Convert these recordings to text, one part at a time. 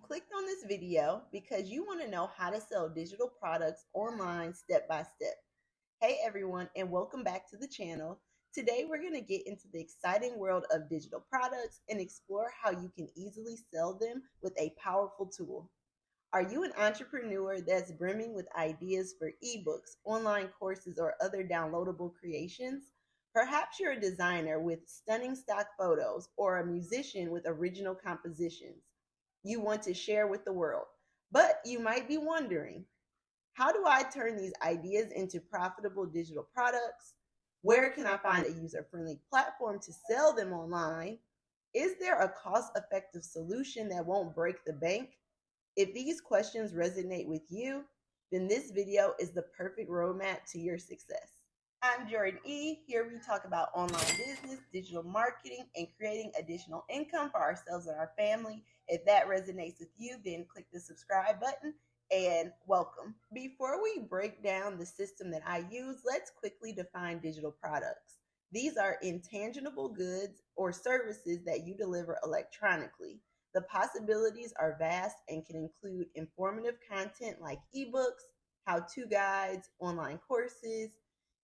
clicked on this video because you want to know how to sell digital products online step by step. Hey everyone, and welcome back to the channel. Today we're going to get into the exciting world of digital products and explore how you can easily sell them with a powerful tool. Are you an entrepreneur that's brimming with ideas for ebooks, online courses, or other downloadable creations? Perhaps you're a designer with stunning stock photos or a musician with original compositions you want to share with the world. But you might be wondering, how do I turn these ideas into profitable digital products? Where can I find a user friendly platform to sell them online? Is there a cost effective solution that won't break the bank? If these questions resonate with you, then this video is the perfect roadmap to your success. I'm Jordan E. Here we talk about online business, digital marketing, and creating additional income for ourselves and our family. If that resonates with you, then click the subscribe button and welcome. Before we break down the system that I use, let's quickly define digital products. These are intangible goods or services that you deliver electronically. The possibilities are vast and can include informative content like ebooks, how-to guides, online courses,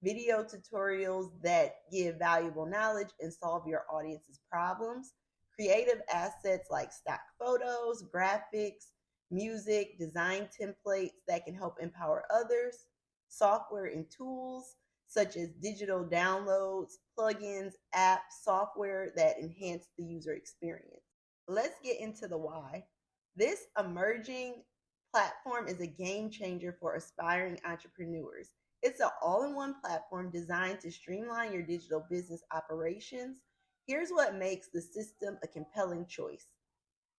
video tutorials that give valuable knowledge and solve your audience's problems, creative assets like stock photos, graphics, music, design templates that can help empower others, software and tools such as digital downloads, plugins, apps, software that enhance the user experience. Let's get into the why. This emerging platform is a game changer for aspiring entrepreneurs. It's an all-in-one platform designed to streamline your digital business operations. Here's what makes the system a compelling choice.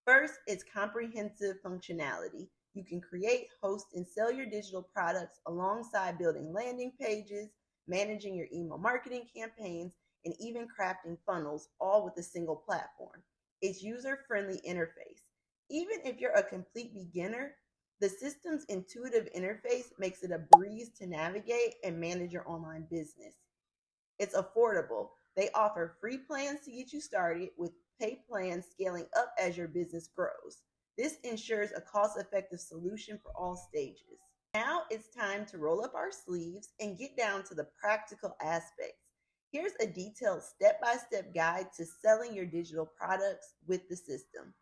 First, it's comprehensive functionality. You can create, host, and sell your digital products alongside building landing pages, managing your email marketing campaigns, and even crafting funnels, all with a single platform. Its user-friendly interface. Even if you're a complete beginner, the system's intuitive interface makes it a breeze to navigate and manage your online business. It's affordable. They offer free plans to get you started, with pay plans scaling up as your business grows. This ensures a cost-effective solution for all stages. Now it's time to roll up our sleeves and get down to the practical aspects. Here's a detailed step-by-step guide to selling your digital products with the system.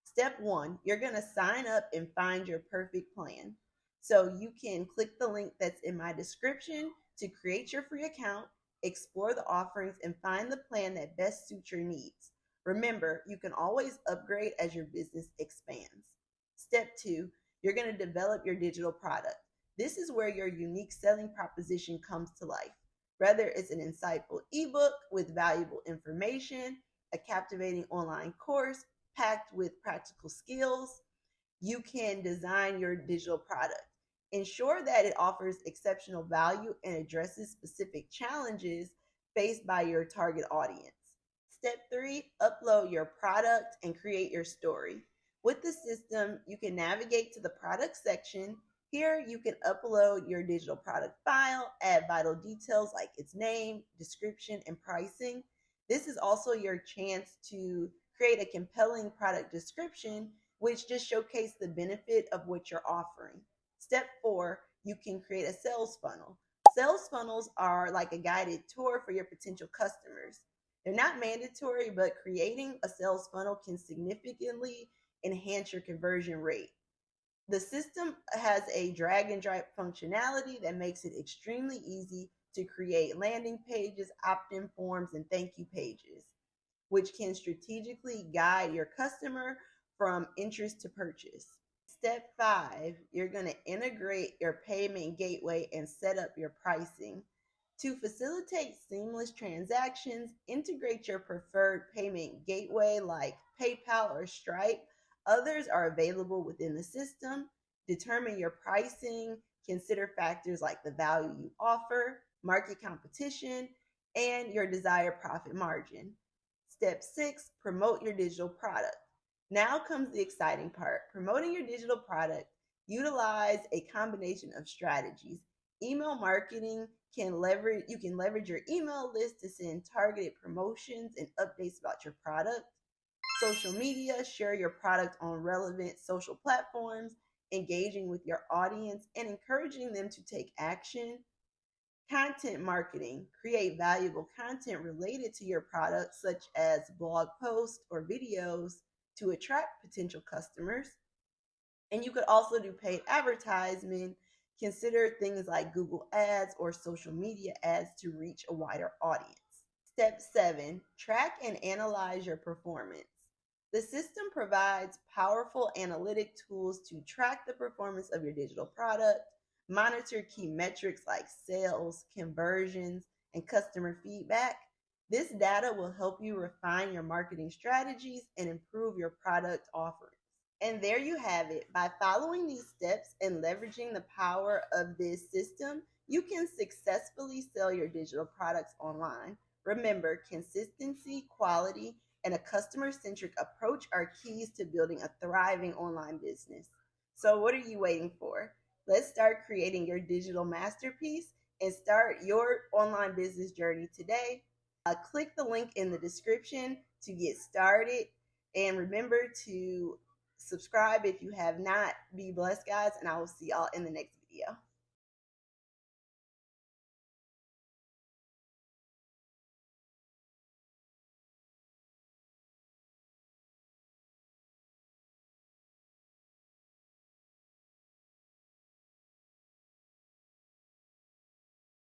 Step 1, you're going to sign up and find your perfect plan. So you can click the link that's in my description to create your free account, explore the offerings, and find the plan that best suits your needs. Remember, you can always upgrade as your business expands. Step 2, you're going to develop your digital product. This is where your unique selling proposition comes to life. Whether it's an insightful ebook with valuable information, a captivating online course packed with practical skills, you can design your digital product. Ensure that it offers exceptional value and addresses specific challenges faced by your target audience. Step 3, upload your product and create your story. With the system, you can navigate to the product section. Here, you can upload your digital product file, add vital details like its name, description, and pricing. This is also your chance to create a compelling product description, which just showcases the benefit of what you're offering. Step 4, you can create a sales funnel. Sales funnels are like a guided tour for your potential customers. They're not mandatory, but creating a sales funnel can significantly enhance your conversion rate. The system has a drag and drop functionality that makes it extremely easy to create landing pages, opt-in forms, and thank you pages, which can strategically guide your customer from interest to purchase. Step 5, you're going to integrate your payment gateway and set up your pricing. To facilitate seamless transactions, integrate your preferred payment gateway like PayPal or Stripe. Others are available within the system. Determine your pricing. Consider factors like the value you offer, market competition, and your desired profit margin. Step 6, promote your digital product. Now comes the exciting part. Promoting your digital product. Utilize a combination of strategies. Email marketing you can leverage your email list to send targeted promotions and updates about your product. Social media, share your product on relevant social platforms, engaging with your audience and encouraging them to take action. Content marketing, create valuable content related to your product, such as blog posts or videos to attract potential customers. And you could also do paid advertisement. Consider things like Google Ads or social media ads to reach a wider audience. Step 7, track and analyze your performance. The system provides powerful analytic tools to track the performance of your digital product, monitor key metrics like sales, conversions, and customer feedback. This data will help you refine your marketing strategies and improve your product offerings. And there you have it. By following these steps and leveraging the power of this system, you can successfully sell your digital products online. Remember, consistency, quality, and a customer centric approach are keys to building a thriving online business. So, what are you waiting for? Let's start creating your digital masterpiece and start your online business journey today. Click the link in the description to get started. And remember to subscribe if you have not. Be blessed, guys, and I will see y'all in the next video.